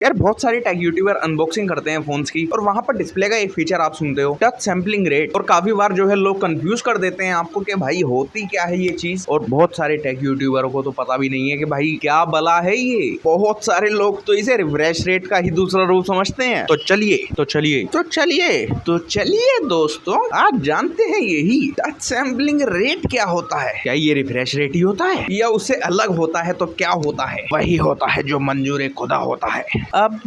यार बहुत सारे टेक यूट्यूबर अनबॉक्सिंग करते हैं फोन्स की और वहां पर डिस्प्ले का एक फीचर आप सुनते हो टच सैंपलिंग रेट। और काफी बार जो है लोग कंफ्यूज कर देते हैं आपको कि भाई होती क्या है ये चीज। और बहुत सारे टेक यूट्यूबरों को तो पता भी नहीं है कि भाई क्या बला है ये। बहुत सारे लोग तो इसे रिफ्रेश रेट का ही दूसरा रूप समझते हैं। तो चलिए दोस्तों, आज जानते हैं यही टच सैंपलिंग रेट क्या होता है। क्या ये रिफ्रेश रेट ही होता है या उससे अलग होता है? तो क्या होता है? वही होता है जो मंजूर खुदा होता है। अब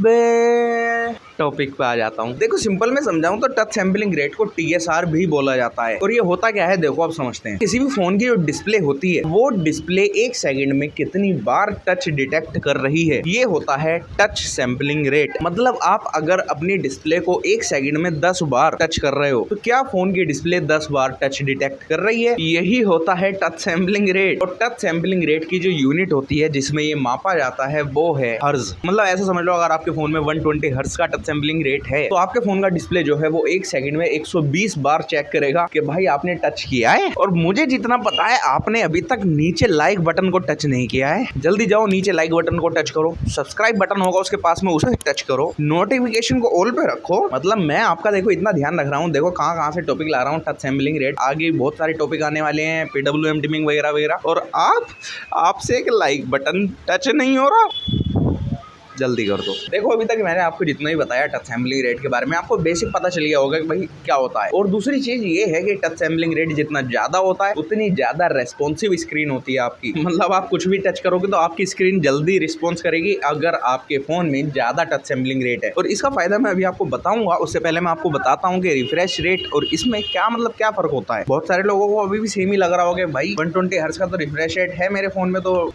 टॉपिक पे आ जाता हूँ। देखो सिंपल में समझाऊं तो टच सैंपलिंग रेट को TSR भी बोला जाता है। और ये होता क्या है देखो, आप समझते हैं। किसी भी फोन की जो डिस्प्ले होती है वो डिस्प्ले एक सेकंड में कितनी बार टच डिटेक्ट कर रही है, ये होता है टच सैंपलिंग रेट। मतलब आप अगर अपनी डिस्प्ले को एक सेकंड में 10 बार टच कर रहे हो तो क्या फोन की डिस्प्ले 10 बार टच डिटेक्ट कर रही है? यही होता है टच सैंपलिंग रेट। और टच सैंपलिंग रेट की जो यूनिट होती है जिसमें ये मापा जाता है वो है हर्ट्ज। मतलब ऐसा समझ लो, अगर आपके फोन में 120 हर्ट्ज का टच सैंपलिंग रेट है तो आपके फोन का डिस्प्ले जो है वो एक सेकंड में 120 बार चेक करेगा कि भाई आपने टच किया है। और मुझे जितना पता है आपने अभी तक नीचे लाइक बटन को टच नहीं किया है। जल्दी जाओ नीचे लाइक बटन को टच करो, सब्सक्राइब बटन होगा उसके पास में उसे टच करो, नोटिफिकेशन को ऑल पे रखो। मतलब मैं आपका देखो इतना ध्यान रख रहा हूँ। देखो कहाँ से टॉपिक ला रहा हूँ, टच सैंपलिंग रेट। आगे बहुत सारे टॉपिक आने वाले हैं, PWM टिमिंग वगैरह वगैरह। और आपसे एक लाइक बटन टच नहीं हो रहा, जल्दी कर दो। देखो अभी तक मैंने आपको जितना ही बताया टच सैंपलिंग रेट के बारे में, आपको बेसिक पता चल गया होगा कि भाई क्या होता है। और दूसरी चीज ये है कि टच सैंपलिंग रेट जितना ज्यादा होता है उतनी ज्यादा रेस्पॉन्सिव स्क्रीन होती है आपकी। मतलब आप कुछ भी टच करोगे तो आपकी स्क्रीन जल्दी रिस्पॉन्स करेगी अगर आपके फोन में ज्यादा टच सैंपलिंग रेट है। और इसका फायदा मैं अभी आपको बताऊंगा, उससे पहले मैं आपको बताता हूँ कि रिफ्रेश रेट और इसमें क्या फर्क होता है। बहुत सारे लोगों को अभी भी सेम ही लग रहा होगा भाई 120 हर्ट्ज का तो रिफ्रेश रेट है मेरे फोन में, तो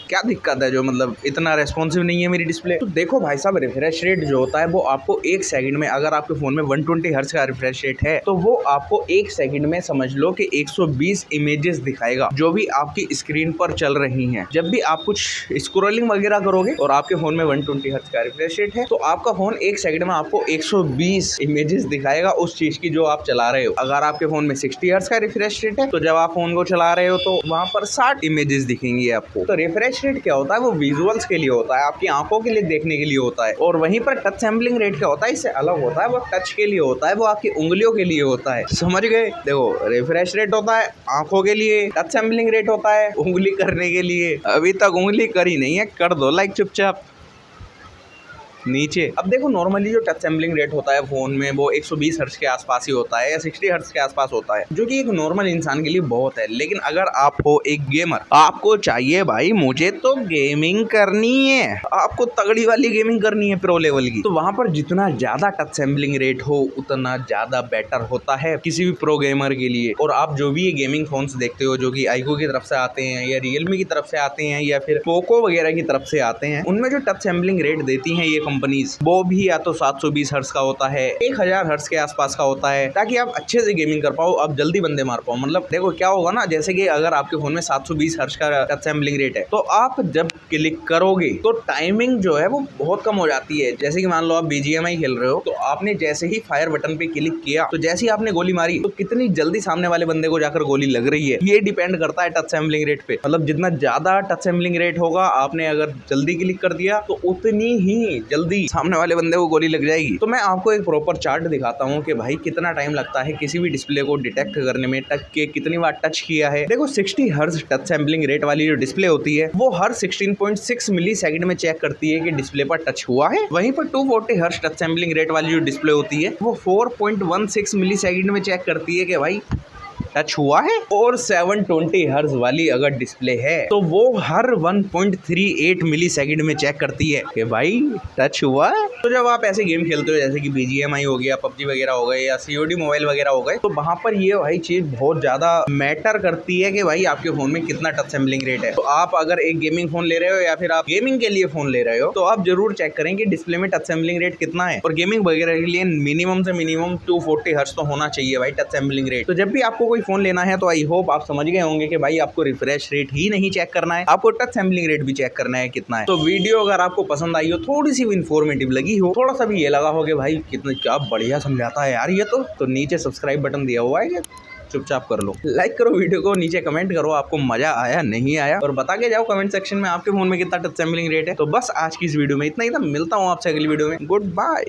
क्या दिक्कत है जो मतलब इतना रेस्पॉन्सिव नहीं है मेरी डिस्प्ले। तो देखो भाई साहब, रिफ्रेश रेट जो होता है वो आपको एक सेकंड में, अगर आपके फोन में 120 हर्ट्ज का रिफ्रेश रेट है तो वो आपको एक सेकंड में समझ लो कि 120 इमेजेस दिखाएगा जो भी आपकी स्क्रीन पर चल रही हैं। जब भी आप कुछ स्क्रॉलिंग वगैरह करोगे और आपके फोन में 120 हर्ट्ज का रिफ्रेश रेट है तो आपका फोन एक सेकंड में आपको 120 इमेजेस दिखाएगा उस चीज की जो आप चला रहे हो। अगर आपके फोन में 60 हर्ट्ज का रिफ्रेश रेट है तो जब आप फोन को चला रहे हो तो वहां पर 60 इमेजेस दिखेंगी आपको। तो रिफ्रेश रेट क्या होता है, वो विजुअल्स के लिए होता है, आपकी आंखों के लिए देखने के लिए होता है। और वहीं पर टच सैंपलिंग रेट क्या होता है, इससे अलग होता है, वो टच के लिए होता है, वो आपकी उंगलियों के लिए होता है। समझ गए? देखो रिफ्रेश रेट होता है आंखों के लिए, टच सैंपलिंग रेट होता है उंगली करने के लिए। अभी तक उंगली करी नहीं है, कर दो लाइक चुपचाप नीचे। अब देखो नॉर्मली जो टच सैंपलिंग रेट होता है फोन में वो 120 हर्ट्ज के आसपास ही होता है या 60 हर्ट्ज के आसपास होता है, जो कि एक नॉर्मल इंसान के लिए बहुत है। लेकिन अगर आप हो एक गेमर, आपको चाहिए भाई मुझे तो गेमिंग करनी है, आपको तगड़ी वाली गेमिंग करनी है प्रो लेवल की, तो वहां पर जितना ज्यादा टच सैंपलिंग रेट हो उतना ज्यादा बेटर होता है किसी भी प्रो गेमर के लिए। और आप जो भी ये गेमिंग फोन्स देखते हो जो कि आईक्यू की तरफ से आते हैं या रियलमी की तरफ से आते हैं या फिर पोको वगैरह की तरफ से आते हैं, उनमें जो टच सैंपलिंग रेट देती हैं ये कंपनीज, वो भी या तो 720 हर्ट्ज का होता है, 1000 हर्ट्ज के आसपास का होता है, ताकि आप अच्छे से गेमिंग कर पाओ, आप जल्दी बंदे मार पाओ। मतलब देखो क्या होगा ना, जैसे कि अगर आपके फोन में 720 हर्ट्ज का टच सैंपलिंग रेट है तो आप जब क्लिक करोगे तो टाइमिंग जो है वो बहुत कम हो जाती है। जैसे कि मान लो आप BGMI खेल रहे हो तो आपने जैसे ही फायर बटन पे क्लिक किया तो जैसे ही आपने गोली मारी तो कितनी जल्दी सामने वाले बंदे को जाकर गोली लग रही है, ये डिपेंड करता है टच सैंपलिंग रेट पे। मतलब जितना ज्यादा टच सैंपलिंग रेट होगा, आपने अगर जल्दी क्लिक कर दिया तो उतनी ही जल्दी सामने वाले बंदे को गोली लग जाएगी। तो मैं आपको एक प्रॉपर चार्ट दिखाता हूँ कि भाई कितना टाइम लगता है किसी भी डिस्प्ले को डिटेक्ट करने में, टच के कितनी बार टच किया है। देखो 60 हर्ट्ज टच सैंपलिंग रेट वाली जो डिस्प्ले होती है वो हर 16.6 मिली सेकंड में चेक करती है कि डिस्प्ले पर टच हुआ है। वहीं पर 240 हर्ट्ज टच सैंपलिंग रेट वाली जो डिस्प्ले होती है वो 4.16 मिली सेकंड में चेक करती है कि भाई टच हुआ है। और 720 हर्ट्ज वाली अगर डिस्प्ले है तो वो हर 1.38 मिली सेकंड में चेक करती है कि भाई टच हुआ है। तो जब आप ऐसे गेम खेलते हो जैसे कि BGMI हो गया, PUBG वगैरह हो गए या COD मोबाइल वगैरह हो गए, तो वहां पर ये भाई चीज बहुत ज्यादा मैटर करती है कि भाई आपके फोन में कितना टच सैंपलिंग रेट है। तो आप अगर एक गेमिंग फोन ले रहे हो या फिर आप गेमिंग के लिए फोन ले रहे हो तो आप जरूर चेक करें कि डिस्प्ले में टच सैंपलिंग रेट कितना है। और गेमिंग वगैरह के लिए मिनिमम से मिनिमम 240 हर्ट्ज तो होना चाहिए भाई टच सैंपलिंग रेट। तो जब भी आपको कोई फोन लेना है तो आई होप आप समझ गए होंगे कि भाई आपको रिफ्रेश रेट ही नहीं चेक करना है, आपको टच सैंपलिंग रेट भी चेक करना है कितना है। तो वीडियो अगर आपको पसंद आई हो, थोड़ी सी भी इंफॉर्मेटिव लगी हो, थोड़ा सा भी ये लगा हो कि भाई कितना क्या बढ़िया समझाता है यार ये, तो नीचे सब्सक्राइब बटन दिया हुआ है, चुपचाप कर लो। लाइक करो वीडियो को, नीचे कमेंट करो आपको मजा आया नहीं आया, और बता के जाओ कमेंट सेक्शन में आपके फोन में कितना टच सैंपलिंग रेट है। तो बस आज की इस वीडियो में इतना ही था, मिलता हूँ आपसे अगली वीडियो में। Good bye.